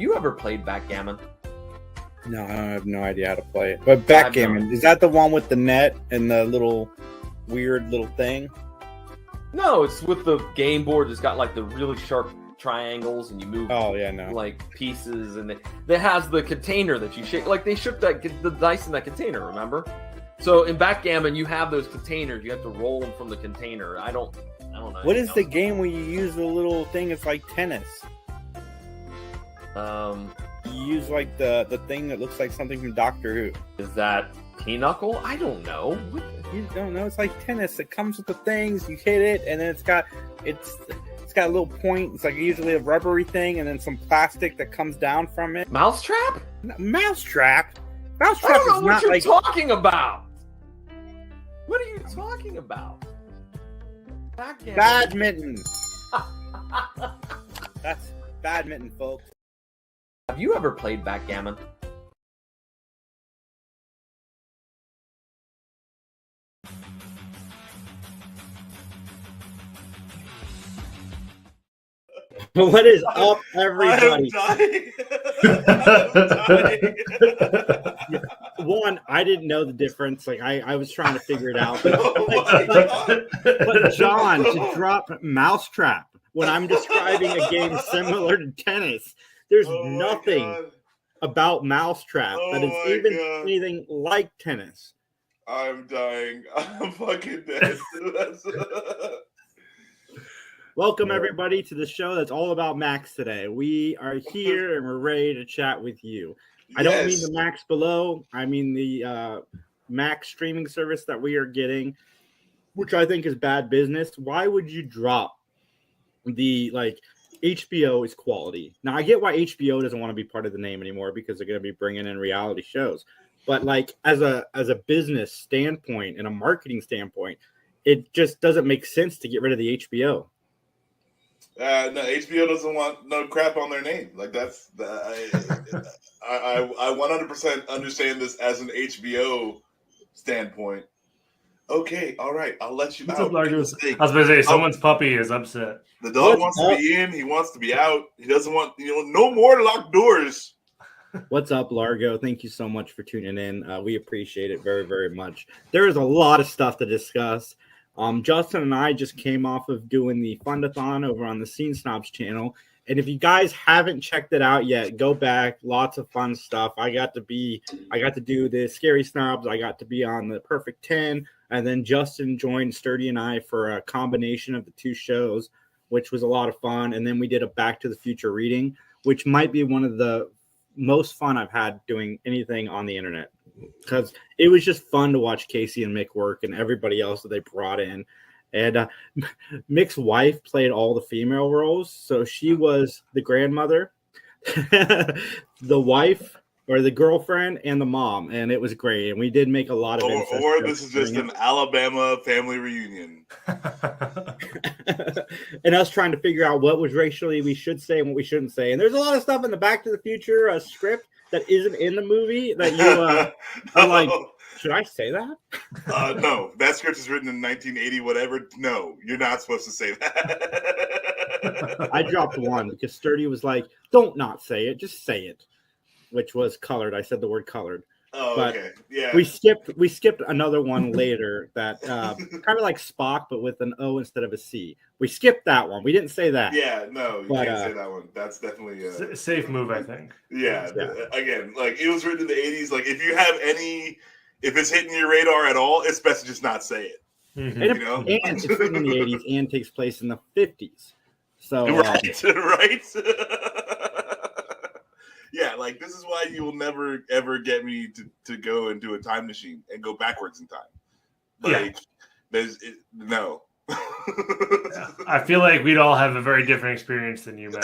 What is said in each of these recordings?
you ever played backgammon? No, I have no idea how to play it. But backgammon, is that the one with the net and the little weird little thing? No, it's with the game board. It's got like the really sharp triangles, and you move. Oh yeah, no. Like pieces, and it has the container that you shake. Like they shook the dice in that container. Remember? So in backgammon, you have those containers. You have to roll them from the container. I don't know. What is the game where you use the little thing? It's like tennis. You use like the thing that looks like something from Doctor Who. Is that Pinochle? I don't know. You don't know? It's like tennis. It comes with the things. You hit it, and then it's got a little point. It's like usually a rubbery thing, and then some plastic that comes down from it. Mousetrap? Mousetrap? I don't know what you're talking about. What are you talking about? Backgammon. Badminton. That's badminton, folks. Have you ever played backgammon? What is up, everybody? I'm dying. One, I didn't know the difference. Like I was trying to figure it out. Oh But John, to drop mousetrap when I'm describing a game similar to tennis, there's nothing about mousetrap that is even anything like tennis. I'm dying. I'm fucking dead. Welcome, everybody, to the show that's all about Max today. We are here and we're ready to chat with you. I don't mean the Max below. I mean the Max streaming service that we are getting, which I think is bad business. Why would you drop HBO is quality? Now, I get why HBO doesn't want to be part of the name anymore because they're going to be bringing in reality shows. But as a business standpoint and a marketing standpoint, it just doesn't make sense to get rid of the HBO. No, HBO doesn't want no crap on their name. Like that's I 100% understand this as an HBO standpoint. Okay, all right, I'll let you out. I was going to say someone's puppy is upset. The dog wants to be in. He wants to be out. He doesn't want no more locked doors. What's up, Largo? Thank you so much for tuning in. We appreciate it very, very much. There is a lot of stuff to discuss. Justin and I just came off of doing the Fundathon over on the Scene Snobs channel. And if you guys haven't checked it out yet, go back. Lots of fun stuff. I got to do the Scary Snobs. I got to be on the Perfect 10. And then Justin joined Sturdy and I for a combination of the two shows, which was a lot of fun. And then we did a Back to the Future reading, which might be one of the most fun I've had doing anything on the internet, because it was just fun to watch Casey and Mick work and everybody else that they brought in. And Mick's wife played all the female roles. So she was the grandmother, the wife, or the girlfriend, and the mom. And it was great. And we did make a lot of Or this is just an Alabama family reunion. And us trying to figure out what was racially we should say and what we shouldn't say. And there's a lot of stuff in the Back to the Future script that isn't in the movie that you are like, should I say that? No, that script is written in 1980, whatever. No, you're not supposed to say that. I dropped one because Sturdy was like, don't not say it, just say it, which was colored. I said the word colored. Oh, but okay. Yeah. We skipped another one later that kind of like Spock, but with an O instead of a C. We skipped that one. We didn't say that. Yeah, no, you can't say that one. That's definitely a safe move, I think. Yeah. Again, like it was written in the 80s. Like if it's hitting your radar at all, it's best to just not say it. Mm-hmm. And it's written in the 80s and takes place in the 50s. So right. Yeah, like this is why you will never ever get me to go and do a time machine and go backwards in time. Like, no. Yeah. I feel like we'd all have a very different experience than you, Matt.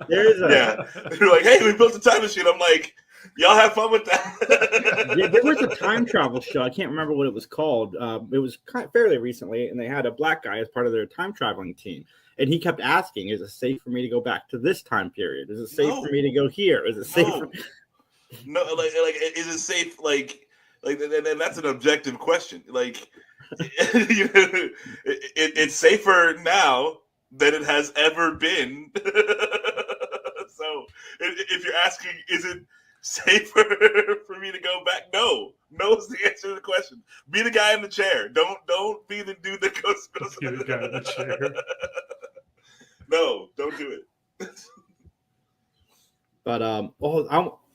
They're like, hey, we built a time machine. I'm like, y'all have fun with that. Yeah, there was a time travel show. I can't remember what it was called. It was fairly recently, and they had a black guy as part of their time traveling team. And he kept asking, is it safe for me to go back to this time period? Is it safe for me to go here? Is it safe? No, like, is it safe? Like, and that's an objective question. Like, it's safer now than it has ever been. if you're asking, is it safer for me to go back? No is the answer to the question. Be the guy in the chair. Don't be the dude that goes. Be the guy in the chair. No, don't do it. But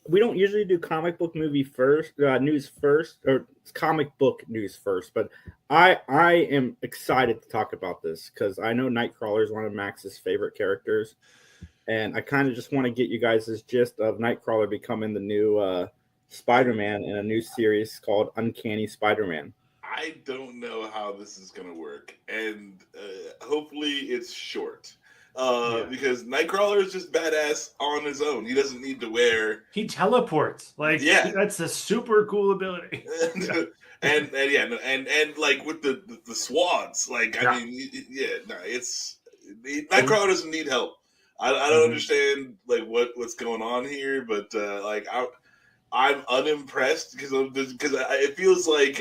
we don't usually do comic book movie first, news first, or comic book news first. But I am excited to talk about this because I know Nightcrawler is one of Max's favorite characters, and I kind of just want to get you guys' gist of Nightcrawler becoming the new Spider-Man in a new series called Uncanny Spider-Man. I don't know how this is going to work, and hopefully it's short. Because Nightcrawler is just badass on his own. He doesn't need to wear. He teleports. That's a super cool ability. and like with the swads. Nightcrawler doesn't need help. I don't understand like what's going on here, but I'm unimpressed because it feels like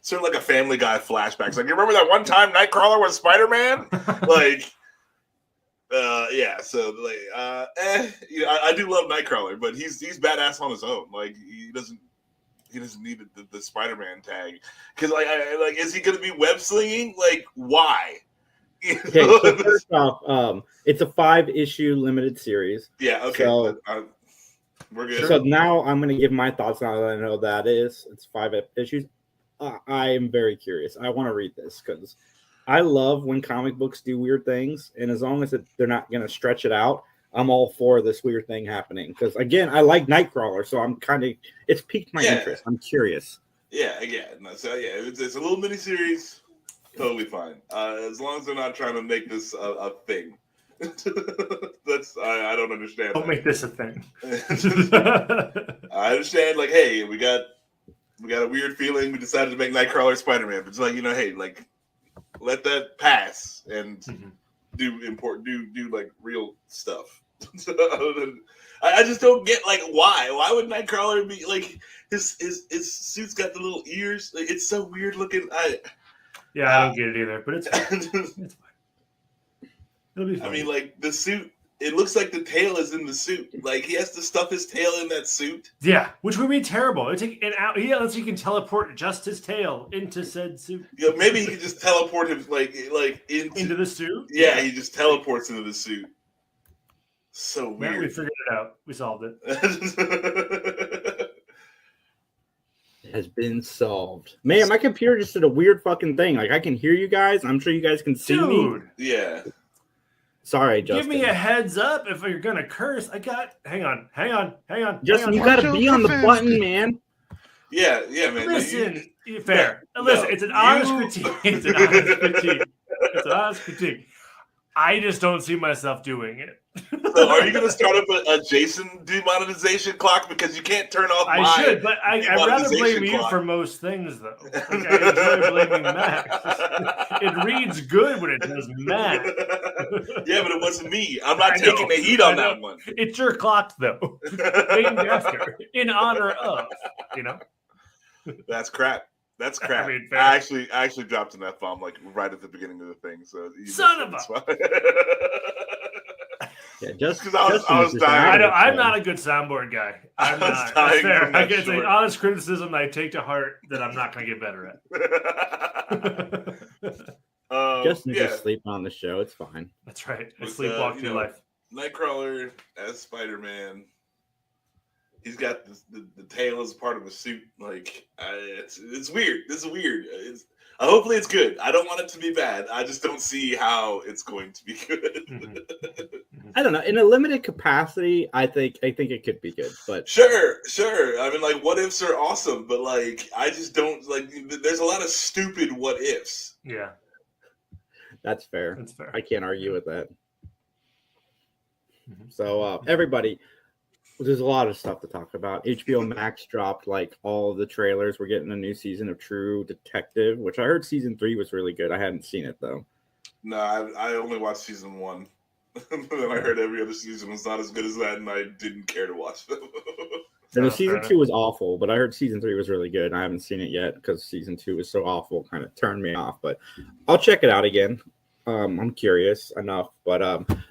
sort of like a Family Guy flashback. It's like, you remember that one time Nightcrawler was Spider-Man? I do love Nightcrawler, but he's badass on his own. Like he doesn't need the Spider-Man tag because is he going to be web slinging? Like why? Okay, so first off, it's a 5-issue limited series. Yeah. Okay. So, we're good. So now I'm going to give my thoughts now that I know that it's 5 issues. I am very curious. I want to read this because I love when comic books do weird things, and as long as they're not going to stretch it out, I'm all for this weird thing happening. Because again, I like Nightcrawler, so I'm it's piqued my interest. I'm curious. Yeah, it's a little mini series, totally fine. As long as they're not trying to make this a thing. I don't understand. Don't make this a thing. I understand. Like, hey, we got a weird feeling. We decided to make Nightcrawler Spider-Man, but it's like hey, like. Let that pass and do like real stuff. I just don't get like why. Why would Nightcrawler be like his suit's got the little ears? Like, it's so weird looking. I don't get it either, but it's fine. It's fine. It'll be fine. I mean, like the suit. It looks like the tail is in the suit. Like he has to stuff his tail in that suit. Yeah, which would be terrible. It'd take an hour. Yeah, unless you can teleport just his tail into said suit. Yeah, maybe he could just teleport him like into the suit. Yeah, he just teleports into the suit. So weird. We figured it out. We solved it. It has been solved. Man, my computer just did a weird fucking thing. Like I can hear you guys. I'm sure you guys can see me. Yeah. Sorry, Justin. Give me a heads up if you're gonna curse. Hang on. Justin, you gotta be on the button, man. Yeah, man. Listen, fair. Listen, it's an honest critique. It's an honest critique. I just don't see myself doing it. So are you going to start up a Jason demonetization clock because you can't turn off? I should, but I'd rather blame you for most things, though. Like, I enjoy blaming Max. It reads good when it does Max. Yeah, but it wasn't me. I'm not taking the heat on that one. It's your clock, though. Named after, in honor of, That's crap. That's crap. I mean, I actually dropped an F-bomb like right at the beginning of the thing. So son of a. Yeah, just because I was dying. I'm not a good soundboard guy. I'm not. That's fair. I guess an honest criticism I take to heart that I'm not going to get better at. Justin's just sleeping on the show. It's fine. That's right. I sleepwalk through life. Nightcrawler as Spider-Man. He's got the tail as part of a suit. Like it's weird. This is weird. Hopefully it's good. I don't want it to be bad. I just don't see how it's going to be good. I don't know. In a limited capacity, I think it could be good. But sure. I mean, like what ifs are awesome, but like I just don't like. There's a lot of stupid what ifs. Yeah, that's fair. That's fair. I can't argue with that. So everybody. There's a lot of stuff to talk about. HBO Max dropped like all of the trailers. We're getting a new season of True Detective, which I heard season 3 was really good. I hadn't seen it though. No, I only watched season 1. And I heard every other season was not as good as that, and I didn't care to watch them. And season 2 was awful, but I heard season 3 was really good. I haven't seen it yet because season 2 was so awful, kind of turned me off. But I'll check it out again. I'm curious enough, but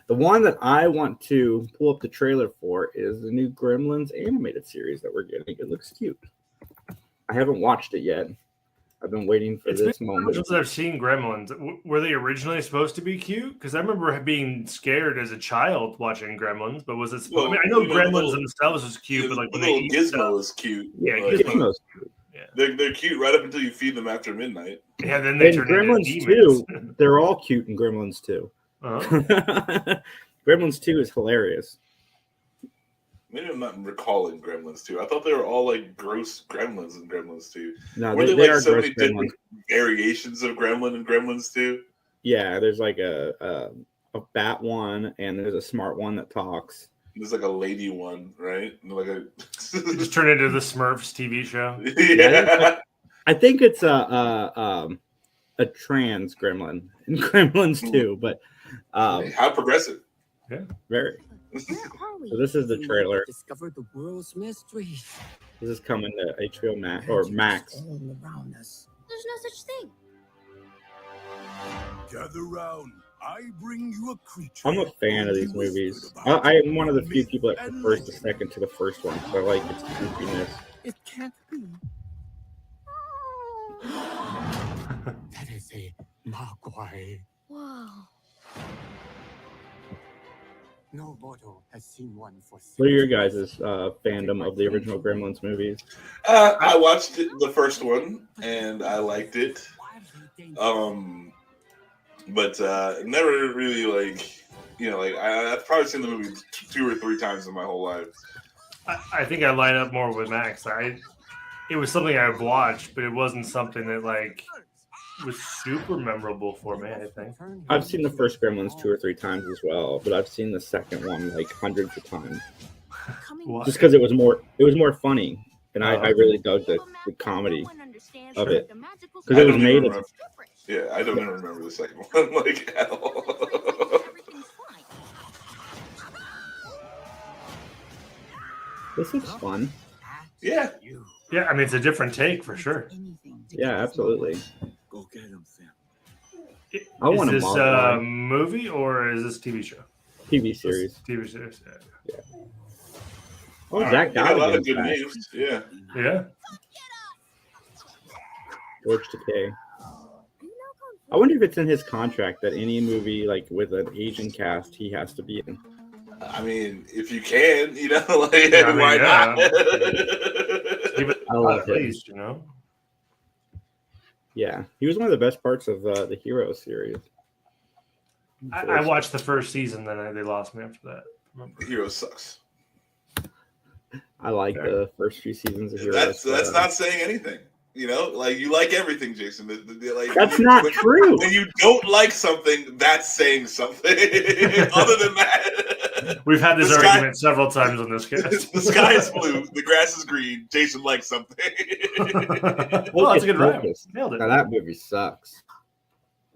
the one that I want to pull up the trailer for is the new Gremlins animated series that we're getting. It looks cute. I haven't watched it yet. I've been waiting for this moment. Since I've seen Gremlins, were they originally supposed to be cute? Because I remember being scared as a child watching Gremlins, but was it? Well, I know Gremlins little, themselves was cute, but like when little they eat Gizmo stuff, is cute. yeah, Like, Gizmo's cute. Yeah, they're cute right up until you feed them after midnight. yeah. Then they turn Gremlins into demons. 2, they're all cute in Gremlins 2. Uh-huh. Gremlins 2 is hilarious. Maybe I'm not recalling Gremlins 2. I thought they were all like gross Gremlins in Gremlins 2. No, Were they like are so gross many Gremlins. different variations of Gremlin in Gremlins 2? Yeah, there's like a bat one, and there's a smart one that talks. There's like a lady one, right? Like It just turned into the Smurfs TV show. yeah. I think it's a trans gremlin in Gremlins 2, but How progressive. very. So this is the trailer. Discover the world's mysteries. This is coming to HBO Max or Max. All around us. There's no such thing. Gather round. I bring you a creature. I'm a fan of these movies. I am one of the few people that prefers the second to the first one. So I like its goofiness. It can't be. That is a Mogwai. Whoa. No mortal has seen one for What are your guys' fandom of the original Gremlins movies? I watched the first one and I liked it. But never really I've probably seen the movie 2 or 3 times in my whole life. I think I line up more with Max. It was something I've watched, but it wasn't something that like was super memorable for me. I think I've seen the first Gremlins 2 or 3 times as well, but I've seen the second one like hundreds of times. Why? Just because it was more funny, and I really dug the comedy of it because it was made. Yeah, I don't even remember the second one like at all. This looks fun. Yeah. Yeah, I mean it's a different take for sure. Yeah, absolutely. Go get him, Sam. I want Is a this a movie or is this TV show? TV series. TV series. Yeah. Oh, All Zach right, you got a lot of Galligan's good back. names. Yeah. Yeah. George Takei. I wonder if it's in his contract that any movie like with an Asian cast he has to be in. I mean, if you can, like, I mean, why yeah. not? Give it I love at it. least, you know. Yeah, he was one of the best parts of the Hero series. I watched the first season, then they lost me after that. Hero sucks. I like the first few seasons of Hero. That's not saying anything. Like you like everything, Jason. Like, That's not true. When you don't like something, that's saying something. Other than that, We've had this The sky- argument several times on this cast. the sky is blue, the grass is green. Jason likes something. Well, that's a good rhyme. Focus. Nailed it. Now that movie sucks.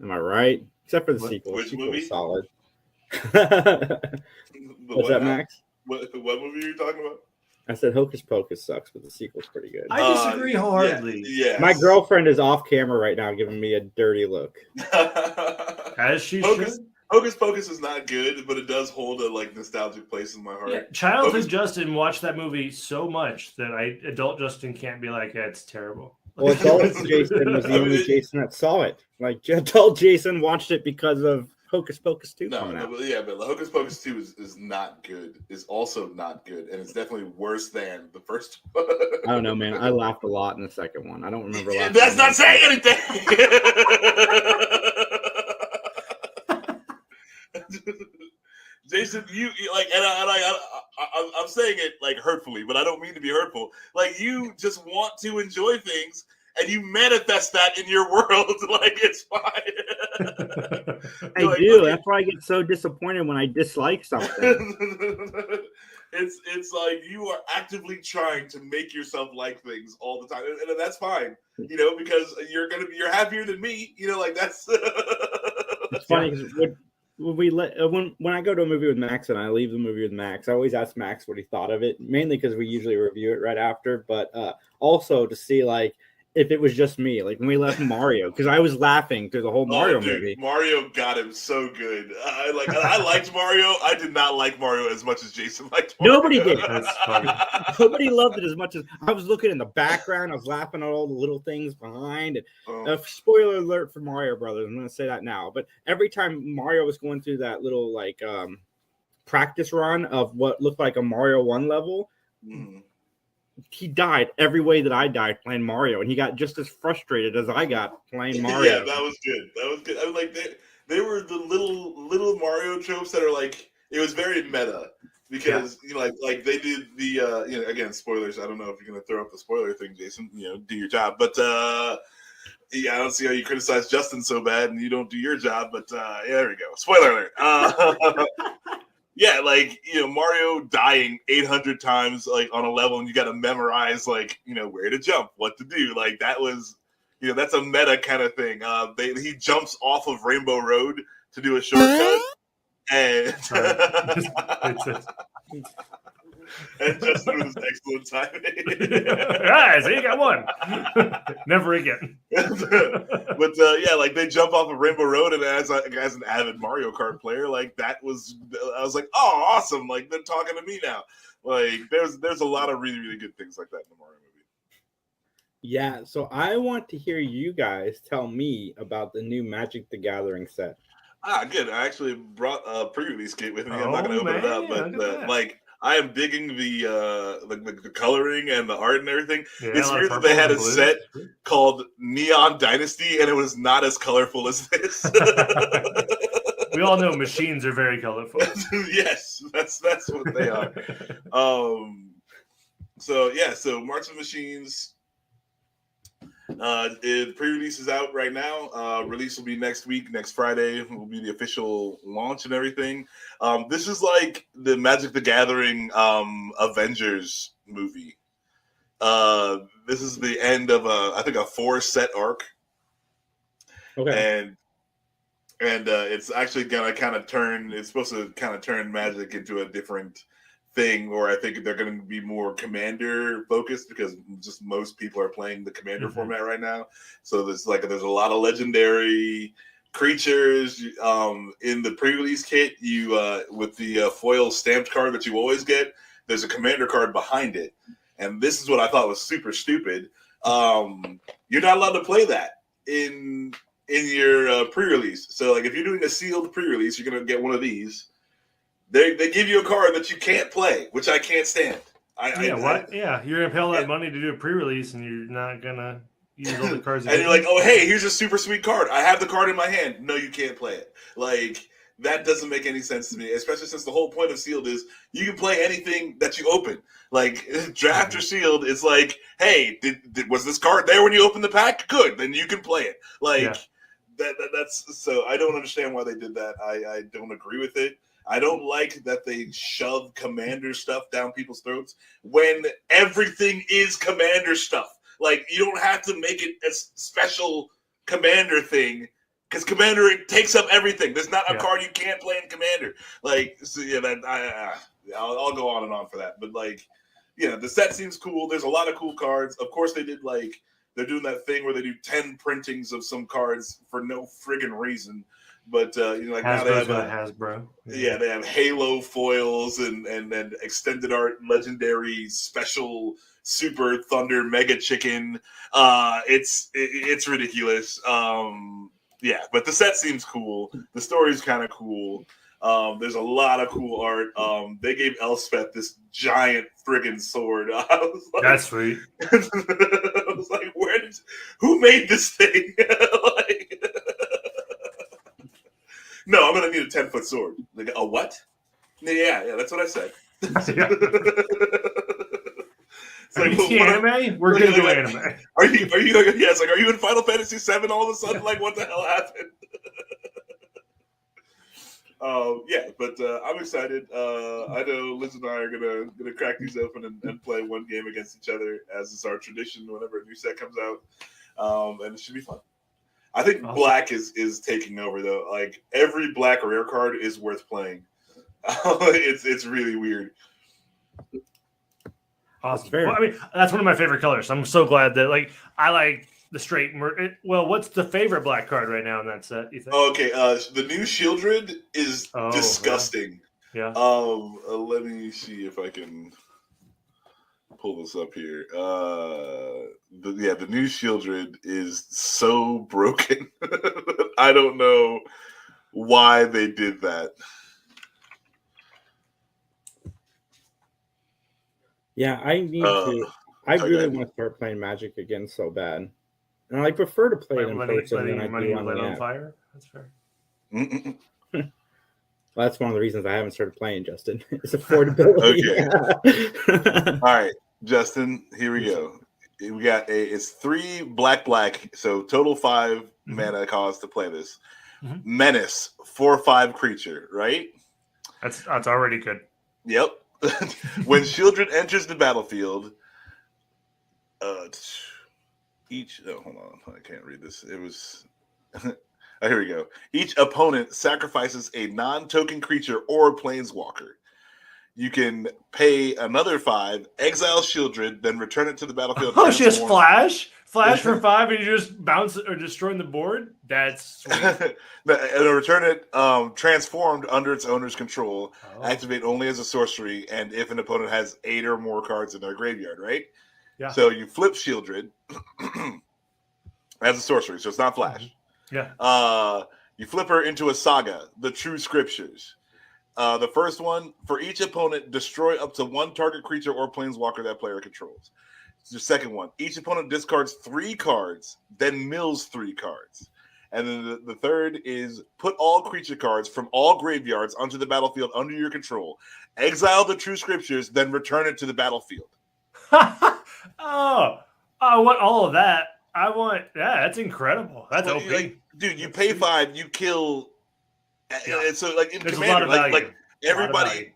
Am I right? Except for the sequel. The Which sequel movie? was solid. The What's that, Max? What movie are you talking about? I said Hocus Pocus sucks, but the sequel's pretty good. I disagree wholeheartedly. Yeah. My girlfriend is off camera right now giving me a dirty look. As she Hocus, should. Hocus Pocus is not good, but it does hold a nostalgic place in my heart. Yeah, childhood Hocus- Justin watched that movie so much that adult Justin can't be like, yeah, it's terrible. Well, adult Jason was the only Jason that saw it. Like adult Jason watched it because of Hocus Pocus 2 coming out. But Hocus Pocus 2 is not good. Is also not good, and it's definitely worse than the first one. I don't know, man. I laughed a lot in the second one. I don't remember laughing. That's not saying anything. Jason, you like, and I'm saying it like hurtfully, but I don't mean to be hurtful. Like, you just want to enjoy things, and you manifest that in your world. Like, it's fine. I Like, do. okay. That's why I get so disappointed when I dislike something. It's like you are actively trying to make yourself like things all the time, and that's fine, because you're happier than me, like that's. It's funny because when I go to a movie with Max and I leave the movie with Max, I always ask Max what he thought of it, mainly because we usually review it right after, but also to see like if it was just me, like when we left Mario, because I was laughing through the whole Mario movie. Mario got him so good. I liked Mario. I did not like Mario as much as Jason liked Mario. Nobody did. That's funny. Nobody loved it as much as I was looking in the background. I was laughing at all the little things behind. And spoiler alert for Mario Brothers. I'm going to say that now. But every time Mario was going through that little like practice run of what looked like a Mario 1 level, he died every way that I died playing Mario, and he got just as frustrated as I got playing Mario. Yeah, that was good. That was good. I was like, they were the little Mario tropes that are like, it was very meta because you know, like they did the you know, again, spoilers. I don't know if you're gonna throw up the spoiler thing, Jason. You know, do your job. But yeah, I don't see how you criticize Justin so bad and you don't do your job. But yeah, there we go. Spoiler alert. Yeah, like, you know, Mario dying 800 times, like, on a level, and you got to memorize, like, you know, where to jump, what to do. Like, that was, you know, that's a meta kind of thing. He jumps off of Rainbow Road to do a shortcut, and and Justin was excellent timing. Yeah, so you got one. Never again. But yeah, like they jump off of Rainbow Road, and as an avid Mario Kart player, like I was like, oh, awesome! Like they're talking to me now. Like there's a lot of really, really good things like that in the Mario movie. Yeah, so I want to hear you guys tell me about the new Magic the Gathering set. Good. I actually brought a pre-release kit with me. I'm not going to open it up, but like I am digging the coloring and the art and everything. Yeah, it's weird that they had a set called Neon Dynasty, and it was not as colorful as this. We all know machines are very colorful. Yes, that's what they are. So March of Machines. Pre-release is out right now. Release will be next week. Next Friday will be the official launch and everything. This is like the Magic the Gathering Avengers movie. This is the end of I think a 4-set arc. Okay. And it's actually gonna kind of turn. It's supposed to kind of turn Magic into a different thing, or I think they're going to be more Commander focused because just most people are playing the Commander format right now. So there's a lot of legendary creatures in the pre-release kit. You with the foil stamped card that you always get, there's a Commander card behind it, and this is what I thought was super stupid. You're not allowed to play that in your pre-release. So like if you're doing a sealed pre-release, you're going to get one of these. They give you a card that you can't play, which I can't stand. You're gonna pay all that money to do a pre-release, and you're not gonna use all the cards. And you're like, oh hey, here's a super sweet card. I have the card in my hand. No, you can't play it. Like that doesn't make any sense to me, especially since the whole point of sealed is you can play anything that you open. Like draft or sealed, it's like, hey, was this card there when you opened the pack? Good, then you can play it. Like that's so. I don't understand why they did that. I don't agree with it. I don't like that they shove Commander stuff down people's throats when everything is Commander stuff. Like, you don't have to make it a special Commander thing because Commander takes up everything. There's not a card you can't play in Commander. Like, so yeah, I'll go on and on for that. But like, the set seems cool. There's a lot of cool cards. Of course, they're doing that thing where they do 10 printings of some cards for no friggin' reason. But like now they have Hasbro. Yeah, they have Halo foils and extended art legendary special Super Thunder Mega Chicken. It's ridiculous. But the set seems cool. The story's kind of cool. There's a lot of cool art. They gave Elspeth this giant friggin' sword. I was like, that's sweet. I was like, who made this thing? No, I'm gonna need a 10-foot sword. Like a what? Yeah, that's what I said. Yeah. Anime? We're gonna do anime. Are you? Yeah, it's like, are you in Final Fantasy VII all of a sudden? Like, what the hell happened? But I'm excited. I know Liz and I are gonna crack these open and play one game against each other, as is our tradition whenever a new set comes out, and it should be fun. I think black is taking over though. Like every black rare card is worth playing. It's really weird. Awesome. Well, I mean, that's one of my favorite colors. I'm so glad that I like the straight. Well, what's the favorite black card right now in that set? You think? Okay, the new Shieldred is disgusting. Yeah. Let me see if I can pull this up here. The new Shieldred is so broken. I don't know why they did that. Yeah, I need to. I really want to start playing Magic again so bad, and I prefer to play it in person than I do on the app. Fire. That's fair. Well, that's one of the reasons I haven't started playing, Justin. It's affordability. Okay. All right, Justin. Here we go. We got it's 3 black, so total 5 mana cost to play this. Menace 4/5 creature, right? That's already good. Yep. When Shieldred enters the battlefield, hold on, I can't read this. It was here we go. Each opponent sacrifices a non-token creature or planeswalker. You can pay another 5, exile Shieldred, then return it to the battlefield. Oh, just flash for 5, and you just bounce it or destroying the board. That's sweet. And return it transformed under its owner's control. Activate only as a sorcery, and if an opponent has 8 or more cards in their graveyard, right? Yeah. So you flip Shieldred as a sorcery, so it's not flash. Yeah. You flip her into a saga, the True Scriptures. The first one, for each opponent, destroy up to 1 target creature or planeswalker that player controls. The second one, each opponent discards 3 cards, then mills 3 cards. And then the third is put all creature cards from all graveyards onto the battlefield under your control. Exile the True Scriptures, then return it to the battlefield. Oh, I want all of that. That's incredible. That's OP. Dude, you pay 5, you kill. Yeah. And so, like in There's Commander, a lot of value. like everybody,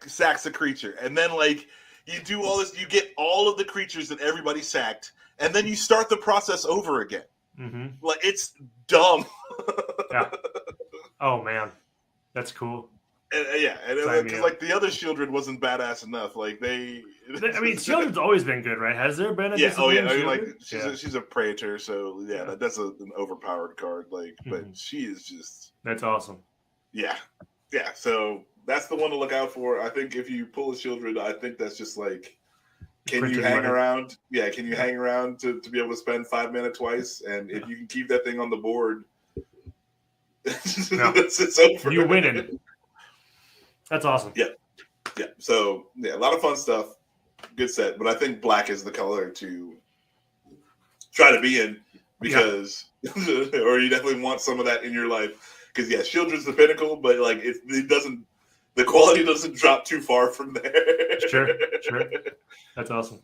sacks a creature, and then like you do all this, you get all of the creatures that everybody sacked, and then you start the process over again. Like it's dumb. Yeah. Oh man, that's cool. And because like the other Shieldred wasn't badass enough. Like I mean, Shieldred's always been good, right? Has there been a I mean, like she's a Praetor, so that's an overpowered card. Like, but she is just that's awesome. Yeah. So that's the one to look out for. I think if you pull a Shieldred, I think that's just like, can you hang around? Yeah, can you hang around to be able to spend 5 mana twice? And if you can keep that thing on the board, it's over. You winning. That's awesome. Yeah. So a lot of fun stuff. Good set, but I think black is the color to try to be in because, or you definitely want some of that in your life. Because Shieldred's the pinnacle, but like it doesn't. The quality doesn't drop too far from there. Sure. That's awesome.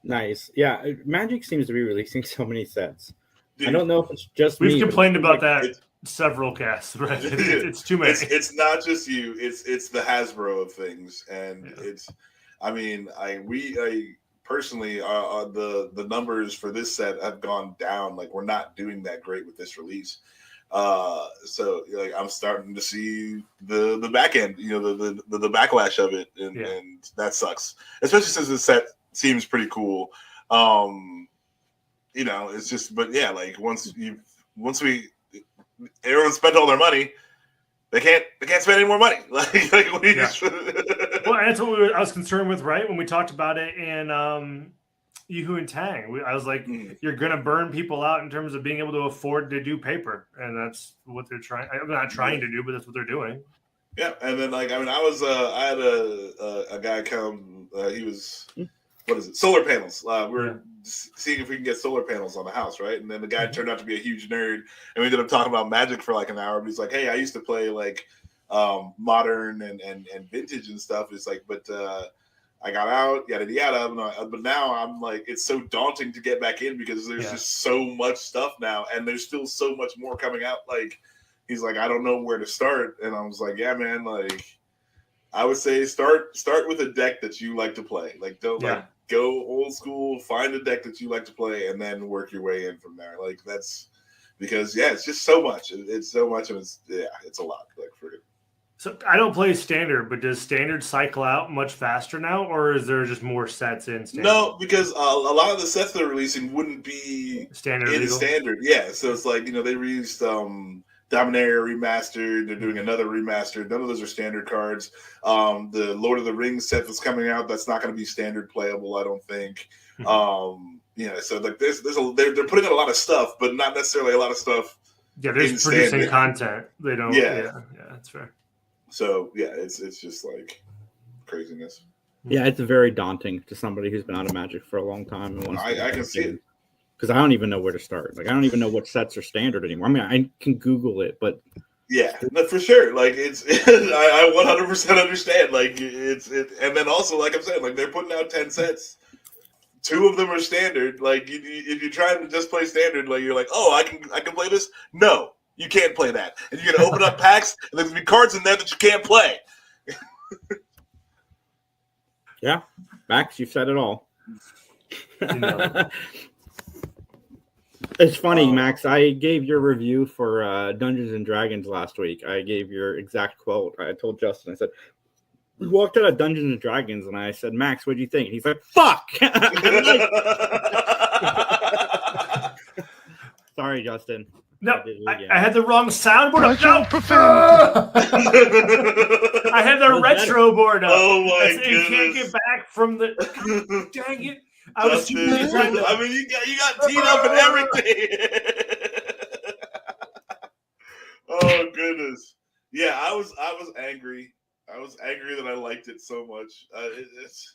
Nice. Yeah, Magic seems to be releasing so many sets. Dude, I don't know if it's just we've me. Complained about that several casts, right? It's too many. It's not just you. It's the Hasbro of things, and it's. I mean, I personally, the numbers for this set have gone down. Like we're not doing that great with this release. So like I'm starting to see the back end, the backlash of it, and that sucks. Especially since the set seems pretty cool. It's just, but like once everyone spent all their money, they can't spend any more money. Well, that's what I was concerned with, right? When we talked about it in Yihu and Tang, I was like, you're going to burn people out in terms of being able to afford to do paper. And that's what they're trying. I'm not trying to do, but that's what they're doing. Yeah. And then I had a guy come, he was, solar panels. We're seeing if we can get solar panels on the house, right? And then the guy turned out to be a huge nerd, and we ended up talking about Magic for like an hour. But he's like, "Hey, I used to play like modern and vintage and stuff." It's like, but I got out, yada yada. But now I'm like, it's so daunting to get back in because there's just so much stuff now, and there's still so much more coming out. Like, he's like, I don't know where to start, and I was like, yeah, man, like. I would say start with a deck that you like to play. Like don't go old school, find a deck that you like to play, and then work your way in from there. Like that's because it's just so much. It's so much, and it's a lot. Like for it. So I don't play standard, but does standard cycle out much faster now, or is there just more sets in standard? No, because a lot of the sets they're releasing wouldn't be Standard in legal? standard. Yeah, so it's like, they released Dominaria Remastered. They're doing another remaster. None of those are standard cards. The Lord of the Rings set that's coming out, that's not going to be standard playable, I don't think. So like they're putting out a lot of stuff, but not necessarily a lot of stuff. Yeah, they're in producing standard. content. They don't. Yeah, that's fair. So yeah, it's just like craziness. Yeah, it's very daunting to somebody who's been out of Magic for a long time. And I can see it. Because I don't even know where to start. Like, I don't even know what sets are standard anymore. I mean, I can Google it, but yeah, no, for sure. Like it's, I 100% understand. Like and then also, like I'm saying, like they're putting out 10 sets. 2 of them are standard. Like if you're trying to just play standard, like you're like, oh, I can play this. No, you can't play that. And you're gonna open up packs, and there's gonna be cards in there that you can't play. yeah, Max, you've said it all. It's funny, Max. I gave your review for Dungeons and Dragons last week. I gave your exact quote. I told Justin, I said, we walked out of Dungeons and Dragons, and I said, Max, what do you think? And he's like, fuck! Sorry, Justin. No, I had the wrong soundboard. I had the retro board up. Oh my goodness! You can't get back from the. Dang it! I was too Justin, busy trying to. I mean, you got teed up and everything. Oh goodness! Yeah, I was angry. I was angry that I liked it so much. It's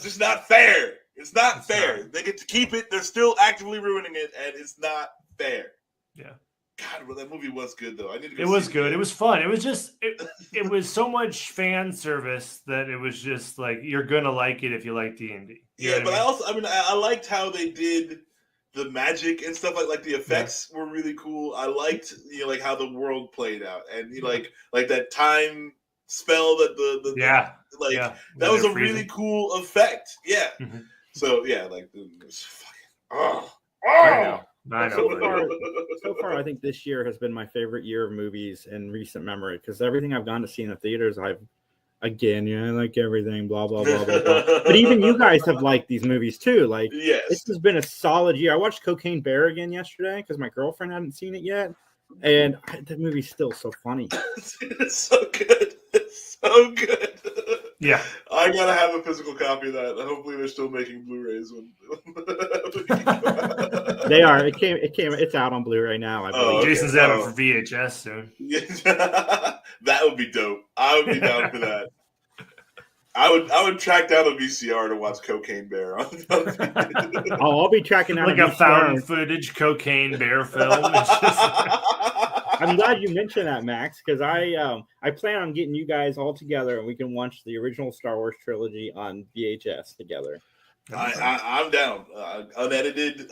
just not fair. It's not fair. They get to keep it. They're still actively ruining it, and it's not fair. Yeah. God, well, that movie was good though. I need to go It was see good. It was fun. It was just it was so much fan service that it was just like you're gonna like it if you like D&D. Yeah, but I liked how they did the magic and stuff like the effects were really cool. I liked like how the world played out and like that time spell that that was a really cool effect. Yeah. Mm-hmm. So yeah, like it was fucking I know. So far, I think this year has been my favorite year of movies in recent memory because everything I've gone to see in the theaters, I like everything, blah, blah, blah, blah, blah. But even you guys have liked these movies too. Like, this has been a solid year. I watched Cocaine Bear again yesterday because my girlfriend hadn't seen it yet. And that movie's still so funny. It's so good. It's so good. Yeah. I gotta have a physical copy of that. Hopefully they're still making Blu-rays when They are. It's out on Blu-ray now, I believe. Jason's having it for VHS soon. That would be dope. I would be down for that. I would track down a VCR to watch Cocaine Bear on. I'll be tracking down like a found footage Cocaine Bear film. I'm glad you mentioned that, Max, because I plan on getting you guys all together and we can watch the original Star Wars trilogy on VHS together. I'm down. Unedited,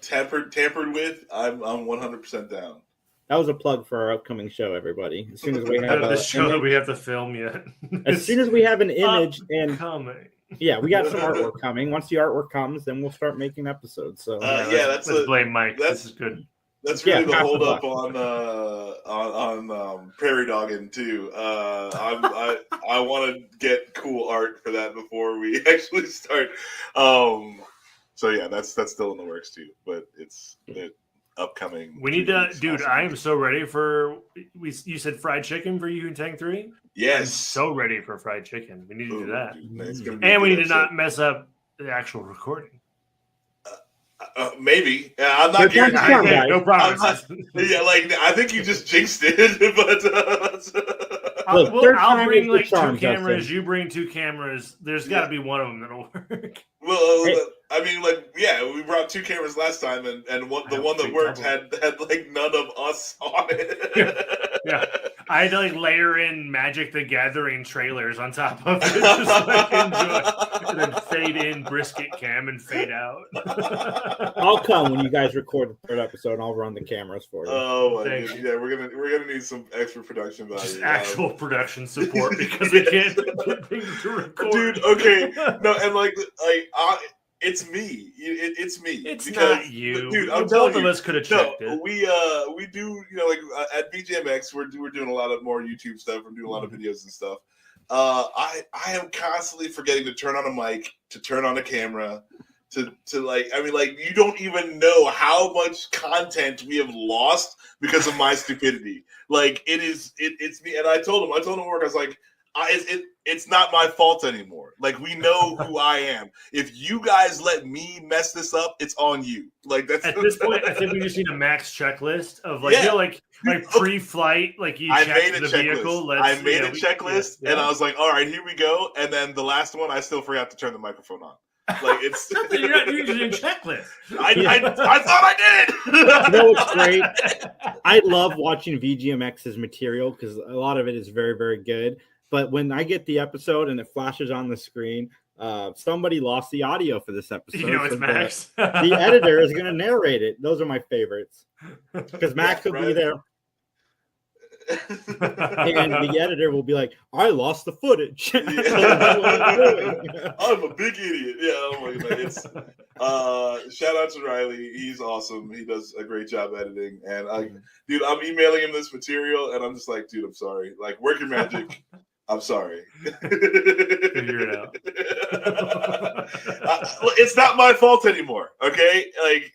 tampered with. I'm 100% down. That was a plug for our upcoming show, everybody. As soon as we have the show that we have to film yet. As soon as we have an image and coming. Yeah, we got some artwork coming. Once the artwork comes, then we'll start making episodes. So let's blame Mike. This is good. That's really the hold up on Prairie Dogging too. I want to get cool art for that before we actually start. So yeah, that's still in the works too. But it's upcoming. We need to, dude. I am so ready for. You said fried chicken for you in Tank 3. Yes, I'm so ready for fried chicken. We need to do that, dude, and we need to not mess up the actual recording. Maybe. I'm not guaranteeing. No promises. I think you just jinxed it. But I'll bring like 2 cameras. Justin. You bring 2 cameras. There's got to be one of them that'll work. Well, I mean, we brought 2 cameras last time, and the one that worked had like none of us on it. Yeah. I had to layer in Magic the Gathering trailers on top of it, just enjoy, and then fade in brisket cam and fade out. I'll come when you guys record the 3rd episode, and I'll run the cameras for you. Oh my goodness! Yeah, we're gonna need some extra production value, just actual production support because we can't get things to record. Dude, okay, no, and It's me. It's me. It's because, not you. dude. I'm Both telling of you. us could have checked it. We do, like at BJMX, we're doing a lot of more YouTube stuff. We're doing a lot of videos and stuff. I am constantly forgetting to turn on a mic, to turn on a camera, to you don't even know how much content we have lost because of my stupidity. Like it's me. And I told him at work, I was like, it's not my fault anymore. Like, we know who I am. If you guys let me mess this up, it's on you. Like, that's at this point. I think we just need a Max checklist of like pre-flight, like you check the vehicle. I made a checklist, and I was like, all right, here we go. And then the last one, I still forgot to turn the microphone on. Like, it's you're not using a checklist. I thought I did. You know what's great? I love watching VGMX's material because a lot of it is very, very good. But when I get the episode and it flashes on the screen, somebody lost the audio for this episode. You know it's Max. The editor is going to narrate it. Those are my favorites. Because Max will be there. And the editor will be like, I lost the footage. I'm a big idiot. Yeah, oh my God. Shout out to Riley. He's awesome. He does a great job editing. And I'm emailing him this material, and I'm just like, dude, I'm sorry. Like, work your magic. I'm sorry. Figure it out. It's not my fault anymore. Okay, like,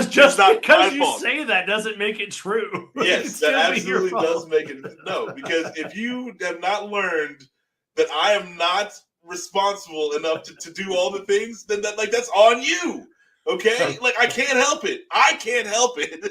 just not because my you fault. say that doesn't make it true. Yes, that absolutely does make it. No, because if you have not learned that I am not responsible enough to do all the things, then that's on you. Okay, like, I can't help it. I can't help it.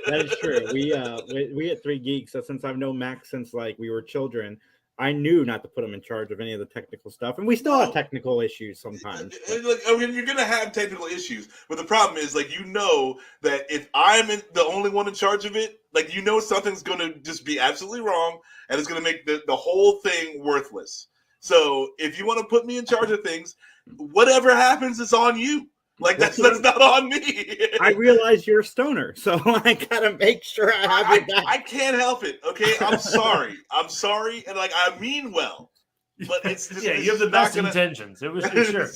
That is true. We at Three Geeks. So since I've known Max since like we were children, I knew not to put him in charge of any of the technical stuff, and we still have technical issues sometimes. Like, I mean, you're gonna have technical issues, but the problem is, like, that if I'm the only one in charge of it, like, something's gonna just be absolutely wrong, and it's gonna make the whole thing worthless. So if you want to put me in charge of things, whatever happens is on you. Like, that's not on me. I realize you're a stoner, so I gotta make sure I have your back. I can't help it. Okay, I'm sorry. I'm sorry, and like, I mean well, but it's just, you have the best intentions. It was sure.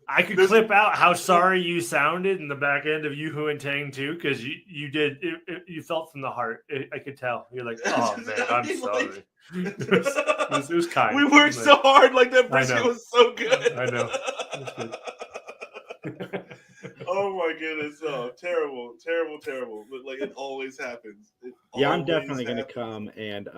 I could clip out how sorry you sounded in the back end of Yu Hu and Tang too, because you did. You felt from the heart. I could tell. You're like, oh man, I'm sorry. It was kind. We worked so hard. Like, that brisket was so good. I know. Oh my goodness! Oh, terrible. But like, it always happens. I'm definitely going to come and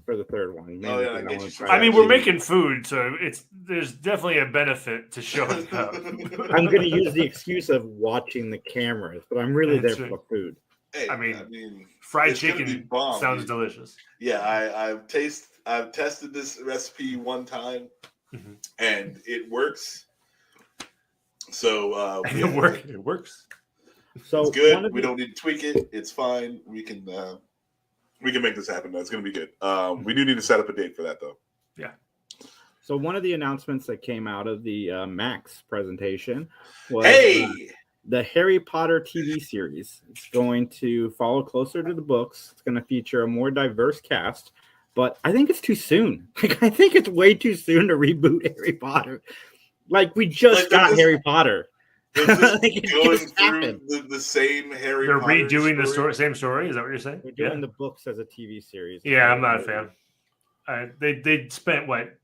for the third one. Man, I mean, we're making food, so there's definitely a benefit to showing up. I'm going to use the excuse of watching the cameras, but I'm really there for the food. Hey, I mean, fried chicken sounds delicious. Yeah, I've tested this recipe one time, and it works. So it works. So it's good. We don't need to tweak it. It's fine. We can make this happen. It's going to be good. We do need to set up a date for that, though. Yeah. So one of the announcements that came out of the Max presentation was the Harry Potter TV series. It's going to follow closer to the books. It's going to feature a more diverse cast, but I think it's too soon. Like, I think it's way too soon to reboot Harry Potter. Like, we just got Harry Potter. They're just going through the same Harry Potter. They're redoing the same story? Is that what you're saying? They're doing the books as a TV series. Yeah, I'm not a fan. They spent, what,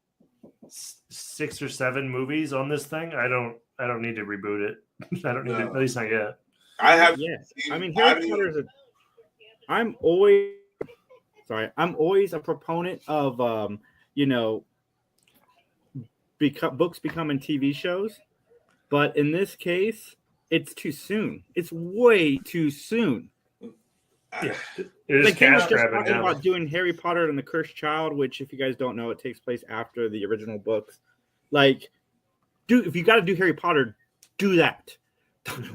6 or 7 movies on this thing? I don't need to reboot it. I don't need to, at least not yet. I have. Yes. I mean, Harry Potter's I'm always a proponent of, books becoming TV shows, but in this case, it's too soon. It's way too soon. Yeah, it is cash grabbing now. About doing Harry Potter and the Cursed Child, which, if you guys don't know, it takes place after the original books. Like, if you got to do Harry Potter, do that.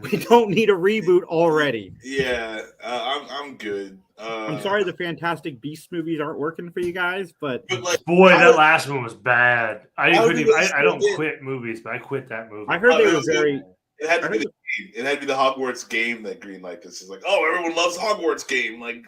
We don't need a reboot already. Yeah, I'm good. I'm sorry the Fantastic Beasts movies aren't working for you guys, but like, boy, that last one was bad. I don't quit movies, but I quit that movie. I heard they were very. It had to be the game. It had to be the Hogwarts game that greenlight this. Is like, oh, everyone loves Hogwarts game. Like,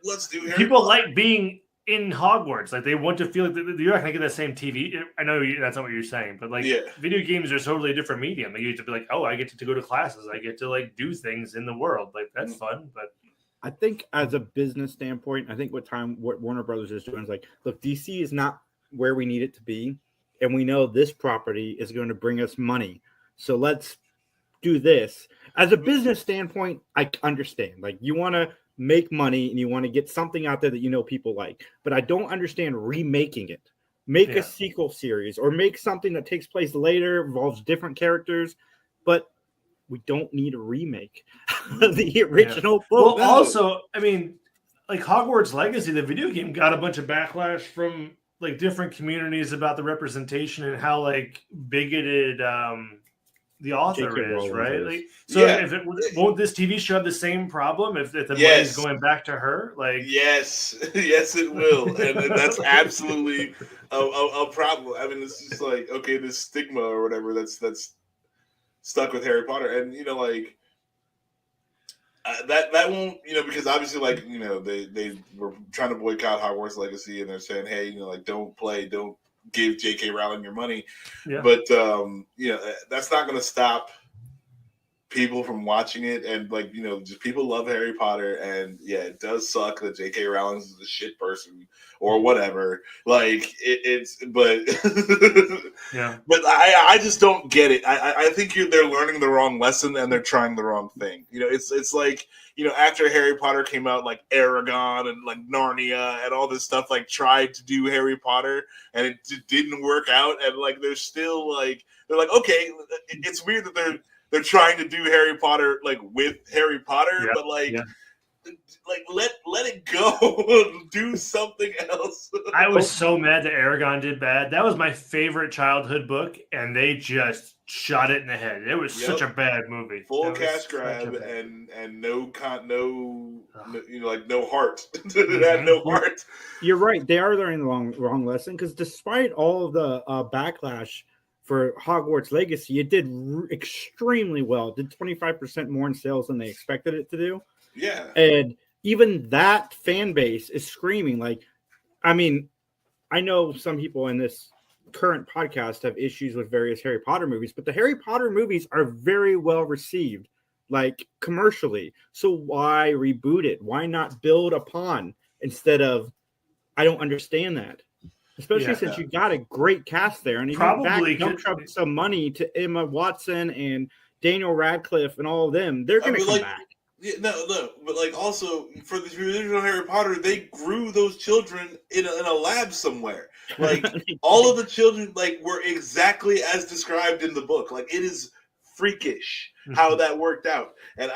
let's do Harry People Potter. like being in Hogwarts, like they want to feel like you're not gonna get that same TV. I know that's not what you're saying, but like video games are totally a different medium. Like you have to be like, oh, I get to go to classes, I get to like do things in the world, like that's fun. But I think as a business standpoint, I think what Warner Brothers is doing is like, look, DC is not where we need it to be, and we know this property is going to bring us money, so let's do this. As a business standpoint, I understand. Like you want to make money and you want to get something out there that you know people like, but I don't understand remaking it. Make a sequel series or make something that takes place later, involves different characters, but we don't need a remake of the original book. Well, also, I mean, like Hogwarts Legacy, the video game got a bunch of backlash from like different communities about the representation and how like bigoted the author is, right? Like, so if won't this TV show have the same problem if the money's going back to her? Like, yes, it will, and that's absolutely a problem. I mean, it's just like, okay, this stigma or whatever that's stuck with Harry Potter, and like that won't, because obviously, like, they were trying to boycott Hogwarts Legacy, and they're saying, hey, like, don't give J.K. Rowling your money. Yeah. But that's not going to stop people from watching it, and like, just people love Harry Potter, and it does suck that J.K. Rowling is a shit person or whatever. Like but but I just don't get it. I think they're learning the wrong lesson and they're trying the wrong thing. It's like, after Harry Potter came out, like Aragon and like Narnia and all this stuff, like tried to do Harry Potter and it didn't work out, and like they're still like, they're like, okay, it's weird that they're trying to do Harry Potter like with Harry Potter, but like let it go. Do something else. I was so mad that Aragon did bad. That was my favorite childhood book, and they just shot it in the head. It was such a bad movie. Full cash grab and no heart. It had no heart. You're right. They are learning the wrong lesson, because despite all of the backlash for Hogwarts Legacy, it did extremely well. It did 25% more in sales than they expected it to do. Yeah. And even that fan base is screaming. Like, I mean, I know some people in this current podcast have issues with various Harry Potter movies, but the Harry Potter movies are very well received, like commercially. So why reboot it? Why not build upon instead of, I don't understand that. Especially since you got a great cast there, and you probably dumped up some money to Emma Watson and Daniel Radcliffe and all of them. They're going to come back. Yeah, no, but like also for the original Harry Potter, they grew those children in a lab somewhere. Like all of the children, like, were exactly as described in the book. Like, it is freakish how that worked out. And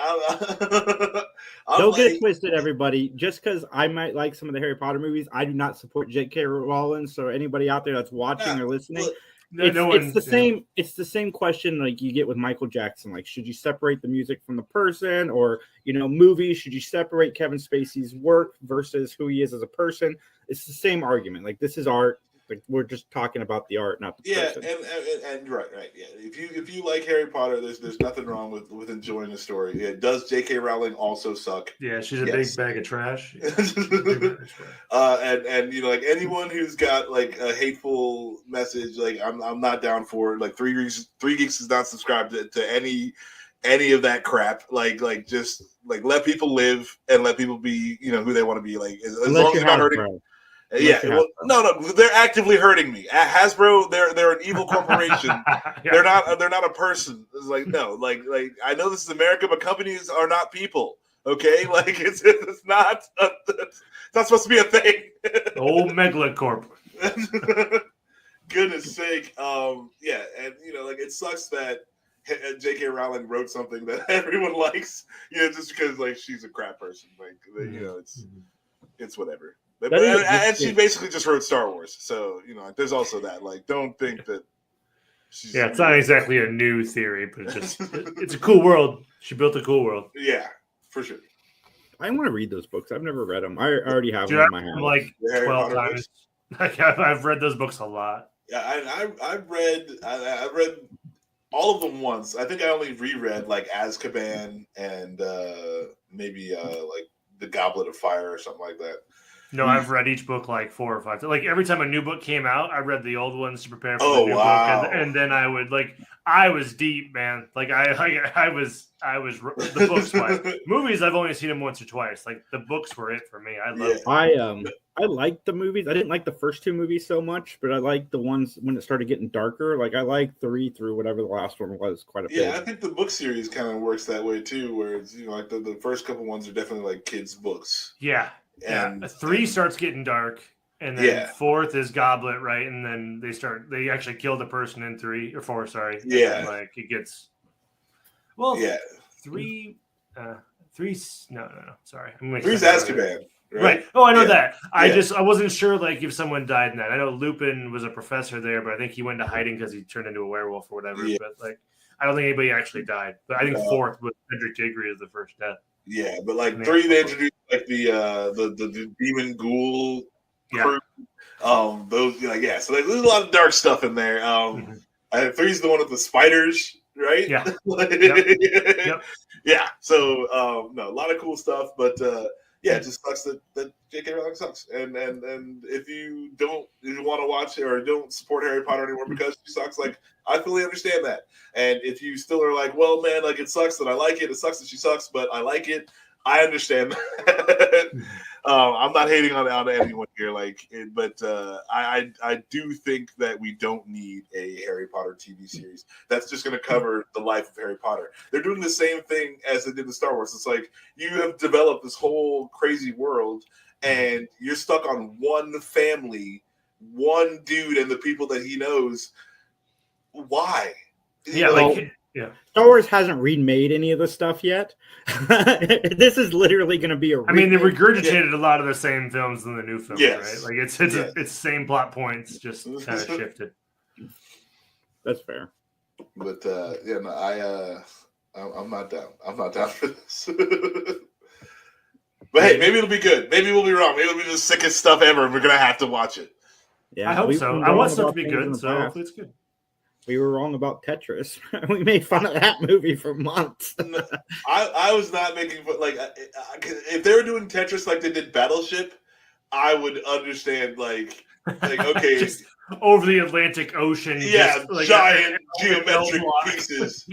don't get it twisted, everybody. Just because I might like some of the Harry Potter movies, I do not support J.K. Rowling. So anybody out there that's watching or listening. It's the same question like you get with Michael Jackson. Like, should you separate the music from the person, or movies? Should you separate Kevin Spacey's work versus who he is as a person? It's the same argument. Like, this is art. Like, we're just talking about the art, not the person. And right. Yeah. If you like Harry Potter, there's nothing wrong with enjoying the story. Yeah, does J.K. Rowling also suck? Yeah, she's a big bag of trash. And like anyone who's got like a hateful message, like I'm not down for it. Like Three Geeks is not subscribed to any of that crap. Like just like let people live and let people be who they want to be. Like as long as you're not hurting. No, they're actively hurting me. At Hasbro, they're an evil corporation. They're not a person. It's like, no, like I know this is America, but companies are not people. Okay, like it's not supposed to be a thing. Old Megalocorp. Goodness sake, and like it sucks that J.K. Rowling wrote something that everyone likes, just because like she's a crap person. Like it's whatever. And she basically just wrote Star Wars, so there's also that. Like, don't think that she's it's not exactly a new theory, but it's a cool world. She built a cool world. Yeah, for sure. I want to read those books. I've never read them. I already have them in my house. Like 12 times. Like I've read those books a lot. Yeah, I've read all of them once. I think I only reread like Azkaban and maybe like The Goblet of Fire or something like that. No, I've read each book like 4 or 5 times. Like every time a new book came out, I read the old ones to prepare for the new wow. book, and then I would I was deep, man. I was the books wise. Movies, I've only seen them once or twice. Like the books were it for me. I love. I liked the movies. I didn't like the first 2 movies so much, but I liked the ones when it started getting darker. Like I liked 3 through whatever the last one was quite a bit. Yeah, I think the book series kind of works that way too, where it's like the first couple ones are definitely like kids' books. Yeah. And 3 starts getting dark, and then 4th is Goblet, right? And then they actually kill the person in 3 or 4. Sorry. Yeah. Then, it gets. 3. 3's no. Sorry, 3's Azkaban. Right. Oh, I know that. I wasn't sure if someone died in that. I know Lupin was a professor there, but I think he went into hiding because he turned into a werewolf or whatever. Yeah. But I don't think anybody actually died. But I think 4th was Cedric Diggory as the first death. Yeah, but 3 they introduced the demon ghoul crew. Those so there's a lot of dark stuff in there. I think 3's the one with the spiders, right? Yeah. Yep. Yeah. So no, a lot of cool stuff, but it just sucks that J.K. Rowling sucks. And if you don't want to watch it or don't support Harry Potter anymore because she sucks, I fully understand that. And if you still are well, man, it sucks that I like it. It sucks that she sucks, but I like it. I understand that. I'm not hating on anyone here, but I do think that we don't need a Harry Potter TV series that's just going to cover the life of Harry Potter. They're doing the same thing as they did in Star Wars. It's you have developed this whole crazy world, and you're stuck on one family, one dude, and the people that he knows. Why? Star Wars hasn't remade any of the stuff yet. This is literally going to be a. I mean, they regurgitated a lot of the same films in the new film, yes. right? It's same plot points, just kind of shifted. That's fair. But I'm not down. I'm not down for this. But hey, maybe it'll be good. Maybe we'll be wrong. Maybe it'll be the sickest stuff ever, and we're gonna have to watch it. Yeah, I hope so. I want stuff to be good, so hopefully it's good. We were wrong about Tetris. We made fun of that movie for months. I was not making fun. If they were doing Tetris like they did Battleship, I would understand. Okay, just over the Atlantic Ocean. Yeah, giant geometric pieces.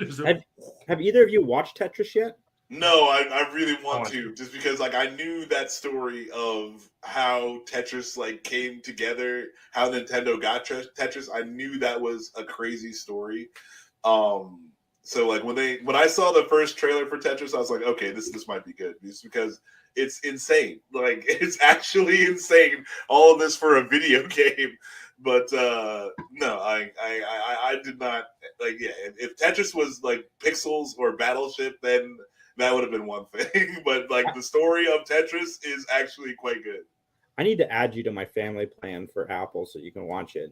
Have either of you watched Tetris yet? No, I really want to, just because I knew that story of how Tetris came together, how Nintendo got Tetris. I knew that was a crazy story. So when I saw the first trailer for Tetris, I was like, okay, this might be good, just because it's insane. It's actually insane. All of this for a video game. But no, I did not if Tetris was Pixels or Battleship, then that would have been one thing. But the story of Tetris is actually quite good. I need to add you to my family plan for Apple so you can watch it.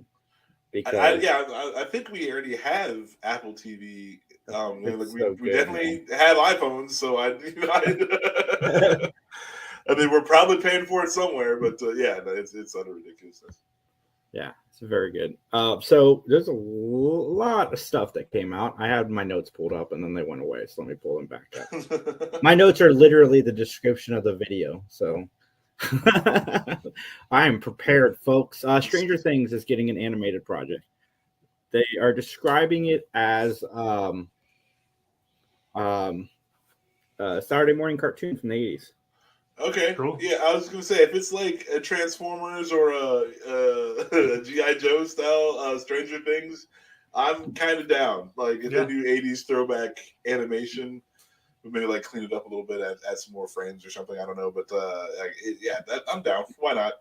Because I think we already have Apple TV. We definitely have iPhones, so I mean, we're probably paying for it somewhere, but it's utter ridiculousness. Yeah, it's very good. So there's a lot of stuff that came out. I had my notes pulled up and then they went away, so let me pull them back up. My notes are literally the description of the video, so I am prepared, folks. Stranger Things is getting an animated project. They are describing it as Saturday morning cartoon from the 80s. Okay. Cool. Yeah, I was gonna say if it's a Transformers or a G.I. Joe style Stranger Things, I'm kind of down. If they do 80s throwback animation, maybe clean it up a little bit, add some more frames or something. I don't know, but I'm down. Why not?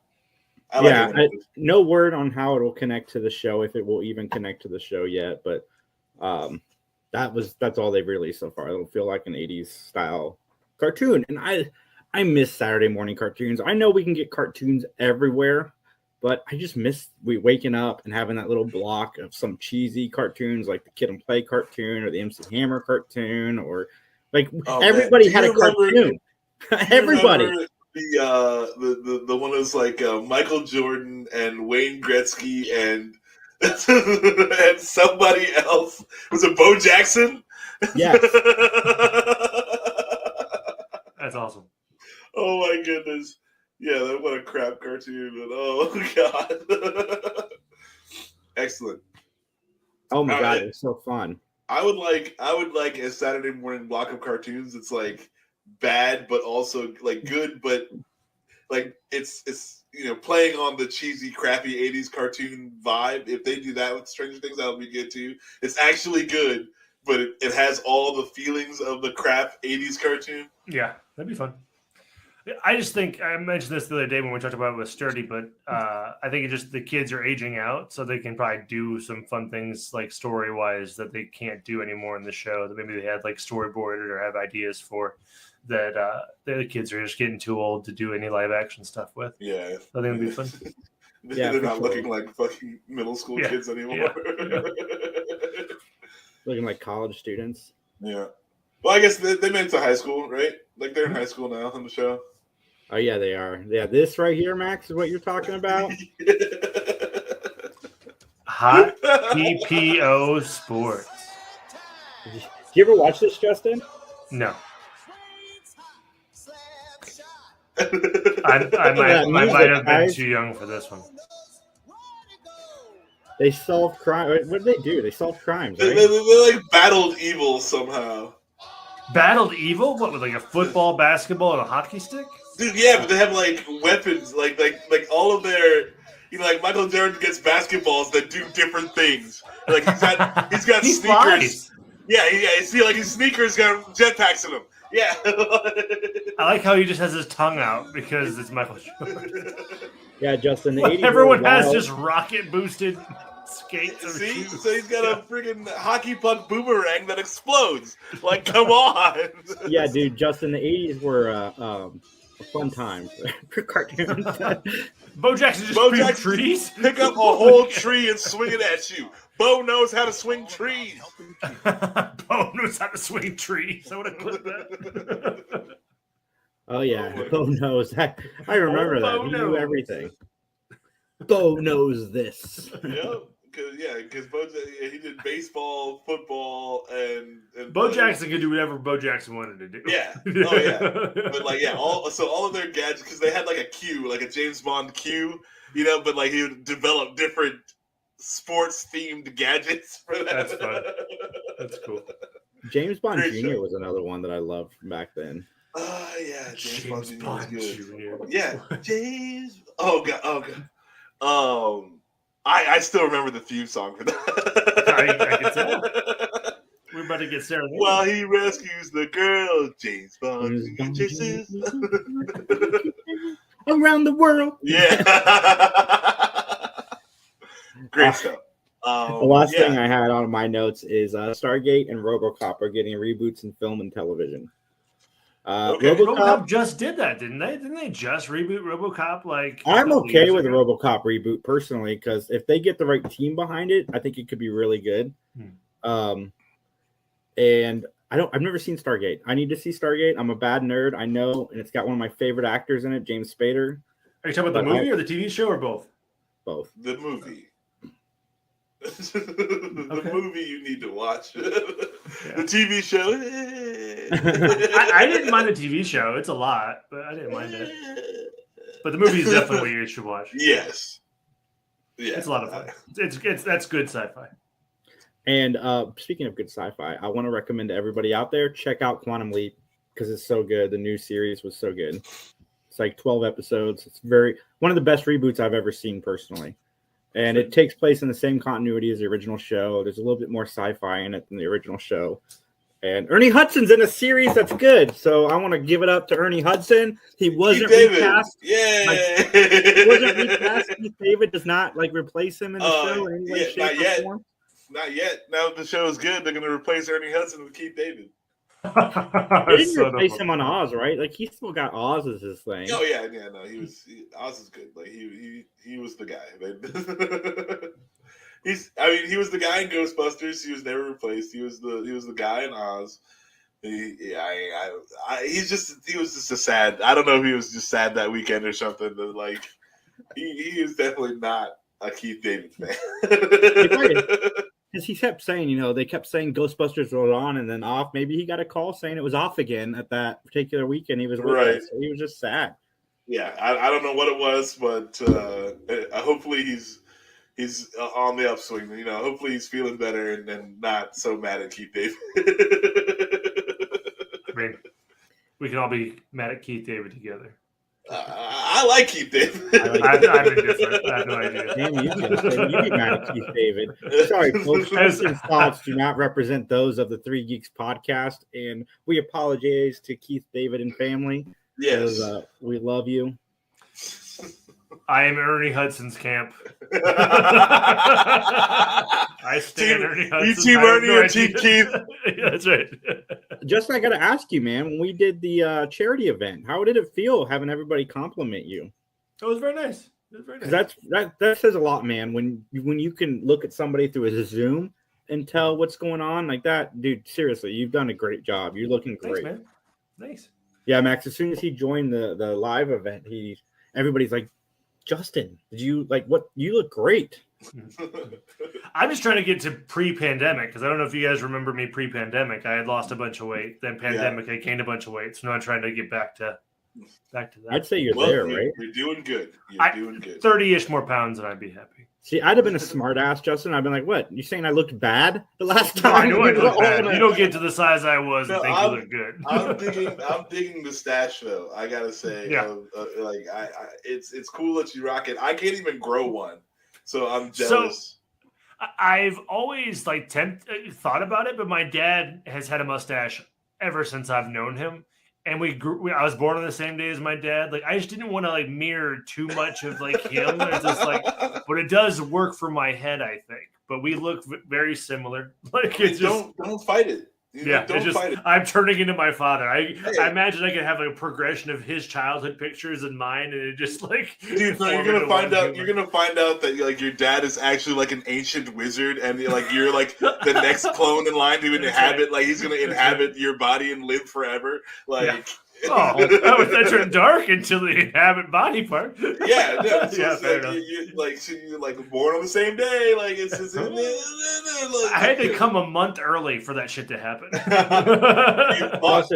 No word on how it'll connect to the show, if it will even connect to the show yet. But that's all they've released so far. It'll feel like an 80s style cartoon, and I miss Saturday morning cartoons. I know we can get cartoons everywhere, but I just miss waking up and having that little block of some cheesy cartoons like the Kid and Play cartoon or the MC Hammer cartoon, or everybody had a cartoon. Everybody. The one that's Michael Jordan and Wayne Gretzky and and somebody else. Was it Bo Jackson? Yes. That's awesome. Oh my goodness. Yeah, what a crap cartoon. Oh God. Excellent. Oh my god, it was so fun. I would like a Saturday morning block of cartoons. It's like bad, but also like good, but like it's playing on the cheesy, crappy '80s cartoon vibe. If they do that with Stranger Things, that would be good too. It's actually good, but it has all the feelings of the crap '80s cartoon. Yeah, that'd be fun. I just think I mentioned this the other day when we talked about it with Sturdy, but I think it just the kids are aging out, so they can probably do some fun things like story wise that they can't do anymore in the show. That maybe they had like storyboarded or have ideas for that the kids are just getting too old to do any live action stuff with. Yeah, I think it'd be fun. Yeah, they're not sure. looking like fucking middle school kids anymore. Yeah. Looking like college students. Yeah. Well, I guess they made it to high school, right? Like they're in high school now on the show. Oh yeah, they are. Yeah, this right here, Max, is what you're talking about. Hot PPO Sports. Did you ever watch this, Justin? No. I might have been too young for this one. They solve crime. What did they do? They solved crimes, right? They like battled evil somehow. Battled evil? What, with like a football, basketball, and a hockey stick? Dude, yeah, but they have like weapons, like all of their, like Michael Jordan gets basketballs that do different things. Like he's got He sneakers. flies. Yeah, see, like his sneakers got jetpacks in them. Yeah. I like how he just has his tongue out because it's Michael Jordan. Yeah, Justin. The 80s Everyone were has wild. just rocket boosted skates. or See, shoes. so he's got a freaking hockey puck boomerang that explodes. Like, come on. Yeah, dude, Justin. The 80s were a fun time for cartoons. Bo Jackson just Bo threw Jackson trees. Pick up a whole tree and swing it at you. Bo knows how to swing trees. Bo knows how to swing trees. I would have clipped that. Oh yeah, Bo knows that. I remember that. Bo He knows. knew everything. Bo knows this. Yep. Because he did baseball, football, and Bo Jackson could do whatever Bo Jackson wanted to do. Yeah. Oh yeah. But like all of their gadgets, because they had like a Q, like a James Bond Q, but like he would develop different sports themed gadgets for that. That's fun. That's cool. James Bond Great Jr. show. was another one that I loved from back then. Yeah, James Bond Jr. Yeah, James. Oh god. I still remember the theme song for that. I can tell. We're about to get Sarah. While he rescues the girl, James Bond chases. Around the world. Yeah. Great stuff. The last thing I had on my notes is Stargate and RoboCop are getting reboots in film and television. Okay. RoboCop just did that, didn't they? Didn't they just reboot RoboCop? Like I'm a couple okay years with a ago? RoboCop reboot personally because if they get the right team behind it, I think it could be really good. And I've never seen Stargate. I need to see Stargate. I'm a bad nerd, I know, and it's got one of my favorite actors in it, James Spader. Are you talking about the movie or the TV show or both? Both. The movie. The movie you need to watch. The TV show. I didn't mind the TV show. It's a lot, but I didn't mind it. But the movie is definitely what you should watch. Yes. Yeah. It's a lot of fun. That's good sci-fi. And speaking of good sci-fi, I want to recommend to everybody out there, check out Quantum Leap because it's so good. The new series was so good. It's like 12 episodes. It's one of the best reboots I've ever seen personally. And it takes place in the same continuity as the original show. There's a little bit more sci-fi in it than the original show. And Ernie Hudson's in a series that's good. So I want to give it up to Ernie Hudson. He wasn't recast. Yeah. He wasn't recast. Keith David does not replace him in the show in any way, shape, or form. Not yet. Now that the show is good, they're going to replace Ernie Hudson with Keith David. They didn't replace him on Oz, right? Like he still got Oz as his thing. Oh yeah, no, Oz is good. Like he was the guy. He was the guy in Ghostbusters. He was never replaced. He was the guy in Oz. He was just a sad. I don't know if he was just sad that weekend or something. But like he is definitely not a Keith David fan. Because he kept saying, they kept saying Ghostbusters was on and then off. Maybe he got a call saying it was off again at that particular weekend he was with us. So he was just sad. Yeah, I don't know what it was, but hopefully he's on the upswing. You know, hopefully he's feeling better and not so mad at Keith David. I mean, we can all be mad at Keith David together. I like Keith David. I'm indifferent. I have no idea. Damn, you be mad at Keith David. Sorry, folks. Justin's thoughts do not represent those of the Three Geeks podcast, and we apologize to Keith David and family. Yes, we love you. I am Ernie Hudson's camp. I stand Ernie Hudson. You team Ernie or team Keith? Yeah, that's right. Justin, I got to ask you, man, when we did the charity event, how did it feel having everybody compliment you? It was very nice. That says a lot, man. When you can look at somebody through a Zoom and tell what's going on like that, dude, seriously, you've done a great job. You're looking great. Thanks, man. Nice. Yeah, Max, as soon as he joined the live event, everybody's like, Justin, did you like what? You look great. I'm just trying to get to pre-pandemic because I don't know if you guys remember me pre-pandemic. I had lost a bunch of weight. Then pandemic, I gained a bunch of weight. So now I'm trying to get back to that. I'd say you're there, right? You're doing good. You're doing good. 30-ish more pounds and I'd be happy. See, I'd have been a smart ass, Justin. I'd been like, what? You saying I looked bad the last No, time? I know I look bad. You don't get to the size I was and think you look good. I'm digging the stash though. I gotta say, yeah. It's cool that you rock it. I can't even grow one, so I'm jealous. So, I've always thought about it, but my dad has had a mustache ever since I've known him. And I was born on the same day as my dad. Like, I just didn't want to mirror too much of him. It's just but it does work for my head, I think. But we look very similar. It's just don't fight it. Don't fight it. I'm turning into my father. I imagine I could have a progression of his childhood pictures and mine, and it just Dude, no, you're gonna find out. You're gonna find out that your dad is actually an ancient wizard, and you're the next clone in line to inhabit. He's gonna inhabit your body and live forever. Yeah. Oh, that turned dark until the inhabit body part. Yeah, no, so fair enough. You're born on the same day. I had to come a month early for that shit to happen.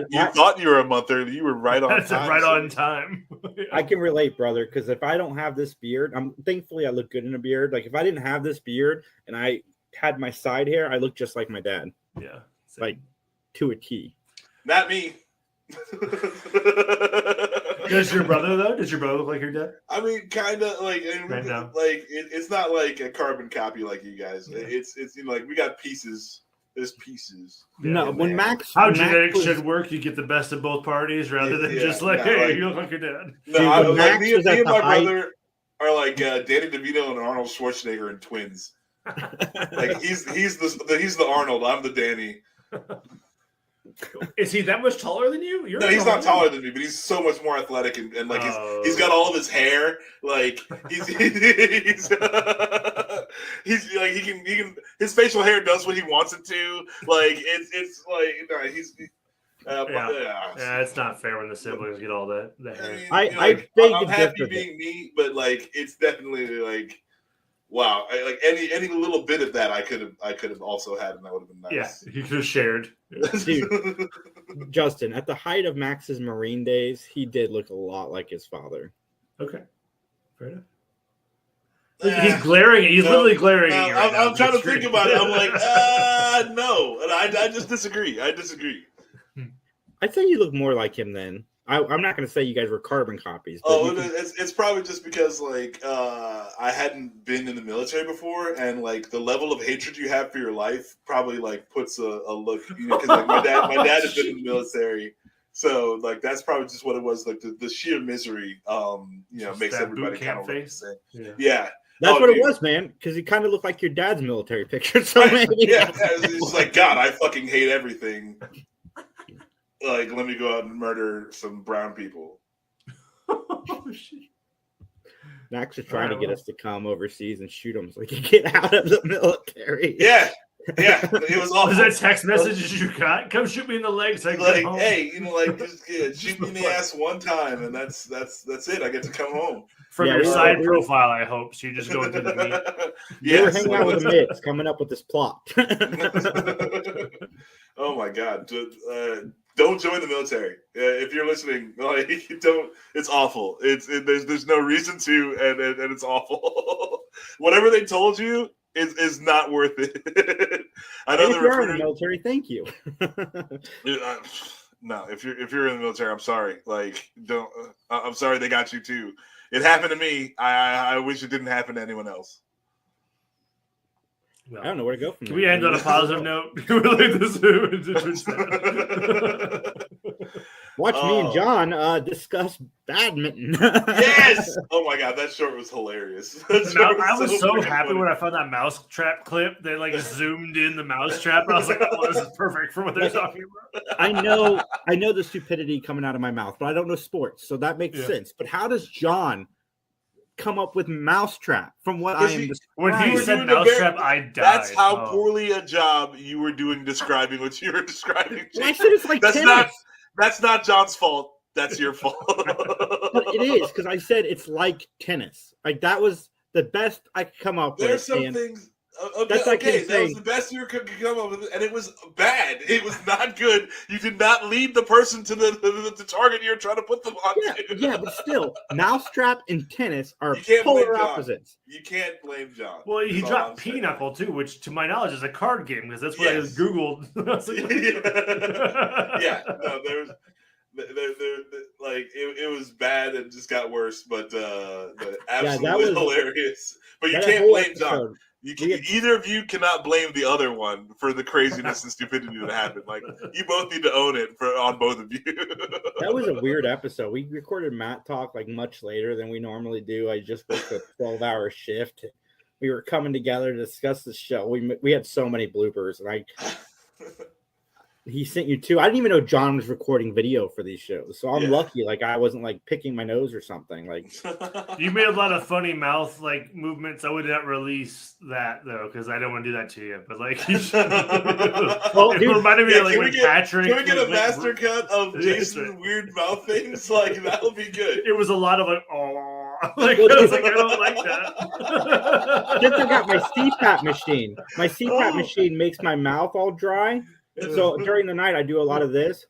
you thought you were a month early. You were right on time. Right on time. I can relate, brother, because if I don't have this beard, thankfully I look good in a beard. If I didn't have this beard and I had my side hair, I look just like my dad. Yeah, to a T. Not me. Does your brother though? Does your brother look like your dad? I mean, kind of right now. It's not like a carbon copy like you guys. Yeah. It's we got pieces. There's pieces. No, when Max, how genetics should work, you get the best of both parties rather than you look like your dad. No, me and my brother are Danny DeVito and Arnold Schwarzenegger and twins. He's the Arnold. I'm the Danny. Is he that much taller than you? No, he's not taller than me, but he's so much more athletic and he's got all of his hair. He's he can his facial hair does what he wants it to. It's not fair when the siblings get all the hair. I'm happy being me, but it's definitely wow, any little bit of that I could have also had, and that would have been nice. Yeah, you could have shared. Dude, Justin, at the height of Max's Marine days, he did look a lot like his father. Okay, fair enough. He's glaring. He's literally glaring at you right now. I'm trying to think about it. I'm no, and I just disagree. I I'd say you look more like him then. I'm not going to say you guys were carbon copies. But it's probably just because I hadn't been in the military before, and the level of hatred you have for your life probably puts a look. Because my dad has been in the military, so that's probably just what it was. The sheer misery, makes everybody kind of look the same. Yeah. That's what it was, man. Because he kind of looked like your dad's military picture. So maybe. Yeah, it's God, I fucking hate everything. Let me go out and murder some brown people. Max is trying to get us to come overseas and shoot them so we can get out of the military. Yeah, it was awful. Was that text messages you got? Come shoot me in the legs. Hey, just shoot me in the ass one time, and that's it. I get to come home. From your side profile, I hope. So you just go into the meet. Yeah, we're hanging out with the mitts, coming up with this plot. Oh my God! Don't join the military if you're listening. Like, don't. It's awful. There's no reason to, and it's awful. Whatever they told you is not worth it. I know And the if you're in recruiter. the military, thank you. No, if you're in the military, I'm sorry. Like, don't. I'm sorry they got you too. It happened to me. I wish it didn't happen to anyone else. I don't know where to go from Can there. we end on a positive note? Watch me and John discuss badminton. Yes! Oh my God, that short was hilarious. I was so freaking happy funny. when I found that mousetrap clip. They like zoomed in the mousetrap. I was like, "Oh, this is perfect for what they're talking about." I know the stupidity coming out of my mouth, but I don't know sports, so that makes sense. But how does John come up with mousetrap from what I am describing? When he said doing a mousetrap, I died. That's how poorly a job you were doing describing what you were describing. Well, I said it's like That's not John's fault. That's your fault. But it is, because I said it's like tennis. Like, that was the best I could come up with. There's some things. That's like Okay, him that was saying- the best you could come up with, and it was bad. It was not good. You did not lead the person to the target you're trying to put them on. Yeah, but still, mousetrap and tennis are You can't blame polar John. opposites. You can't blame John. Well, he That's all I'm dropped saying. Pinochle too, which to my knowledge is a card game because that's what I Yes. just Googled. I was like, Yeah, no, there like it was bad and just got worse, but absolutely was- hilarious. But you That can't whole blame John. episode, Either of you cannot blame the other one for the craziness and stupidity that happened. Like, you both need to own it on both of you. That was a weird episode. We recorded Matt Talk like much later than we normally do. I just worked a 12-hour shift. We were coming together to discuss the show. We had so many bloopers, and he sent you two. I didn't even know John was recording video for these shows, so I'm lucky. Like, I wasn't like picking my nose or something. Like, you made a lot of funny mouth like movements. I would not release that though because I don't want to do that to you. But like, you should. Well, it dude, reminded me of like can when we get- Patrick. Can we get a was, like, master cut of Yeah, Jason's weird mouth things? Like, that would be good. It was a lot of like, oh, like Well, I was like, I don't like that. just I got my CPAP machine. My CPAP machine makes my mouth all dry. So during the night, I do a lot of this.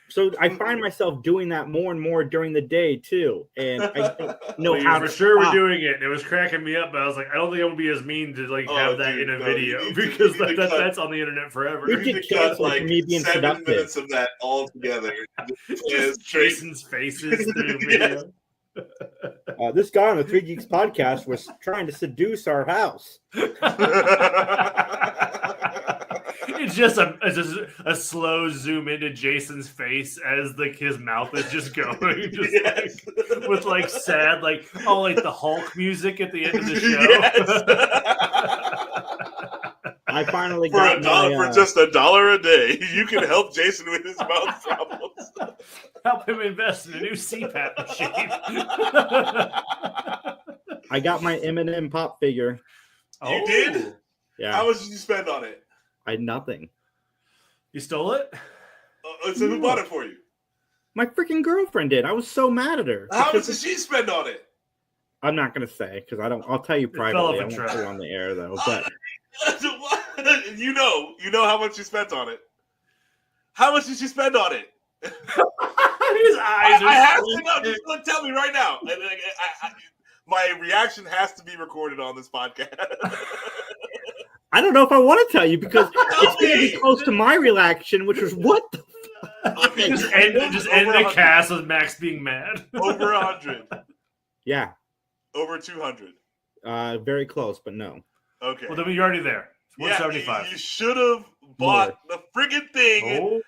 So I find myself doing that more and more during the day too, and I don't know Well, how for to sure stop. we're doing it. And it was cracking me up, but I was like, I don't think I'm gonna be as mean to like have that dude, in a no, video you need to- because you need to cut- that's on the internet forever. We We get need to cut canceled like for me being 7 seductive. minutes of that all together. Just Jason's faces through Yes. video. This guy on the Three Geeks podcast was trying to seduce our house. It's just a slow zoom into Jason's face as like his mouth is just going, just Yes. like, with like sad, like the Hulk music at the end of the show. I finally For got for just $1 a day, you can help Jason with his mouth problems. Help him invest in a new CPAP machine. I got my M&M pop figure. You did? Yeah, How much did you spend on it? I had nothing. You stole it? So who bought it for you? My freaking girlfriend did. I was so mad at her. How much because- did she spend on it? I'm not gonna say because I don't. I'll tell you fell privately. off I a won't truck. put it on the air though. But you know how much you spent on it. How much did she spend on it? His eyes are I have to know. Just tell me right now. My reaction has to be recorded on this podcast. I don't know if I want to tell you because it's gonna be close to my reaction, which was what the fuck? just end Over the 100. cast with Max being mad. Over 100. Yeah, Over 200. very close, but no. Okay. Well, then you're already there. Yeah, 175. you should have bought the friggin' thing. Oh,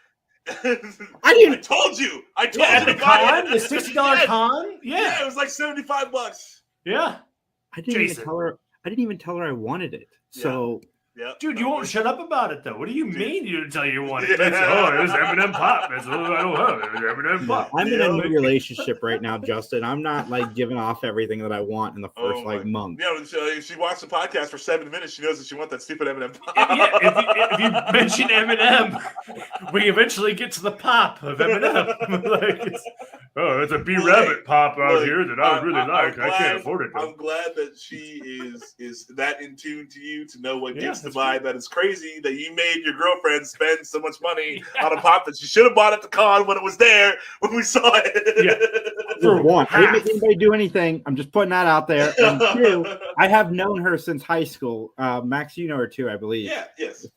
I didn't. I told you. I told yeah, you at the to buy con, it. the $60 Yes. con. Yeah, Yeah, it was like $75. yeah. I didn't Jason. even tell her. I didn't even tell her I wanted it. So Yeah, Dude, you won't shut up about it though. What do you mean you didn't tell you want it? Yeah. It's, oh, it was M&M pop. It's, oh, I don't have it. It was M&M pop. I'm in Yeah. a new relationship right now, Justin. I'm not like giving off everything that I want in the first Oh, my- month. Yeah, if she watched the podcast for 7 minutes, she knows that she wants that stupid M&M pop. Yeah, if you mention M&M, we eventually get to the pop of M&M. Like, Oh, it's a B Look, Rabbit pop out look, here that I would really I'm like. I glad- can't afford it. I'm glad that she is that in tune to you to know what Yeah, gifts to that's buy. That is crazy that you made your girlfriend spend so much money on a pop that she should have bought at the con when it was there when we saw it. Yeah. For one, I didn't half. make anybody do anything. I'm just putting that out there. And two, I have known her since high school. Max, you know her too, I believe. Yeah. Yes.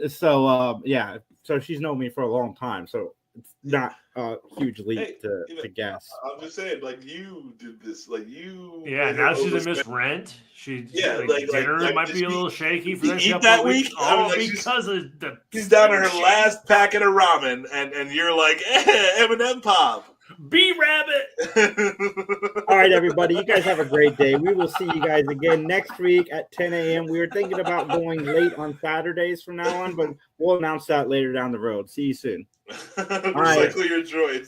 So yeah, so she's known me for a long time. So it's not a huge leap Hey, to guess. I'm just saying, like you did this, like you. Yeah, now she's a Miss Rent. Yeah, like dinner like might just be a little shaky for the eat next that couple of weeks. week? I mean, All like, because of the. She's down to her last packet of ramen, and you're like, M&M pop. B Rabbit. All right, everybody. You guys have a great day. We will see you guys again next week at 10 a.m. We were thinking about going late on Saturdays from now on, but we'll announce that later down the road. See you soon. Recycle your droids.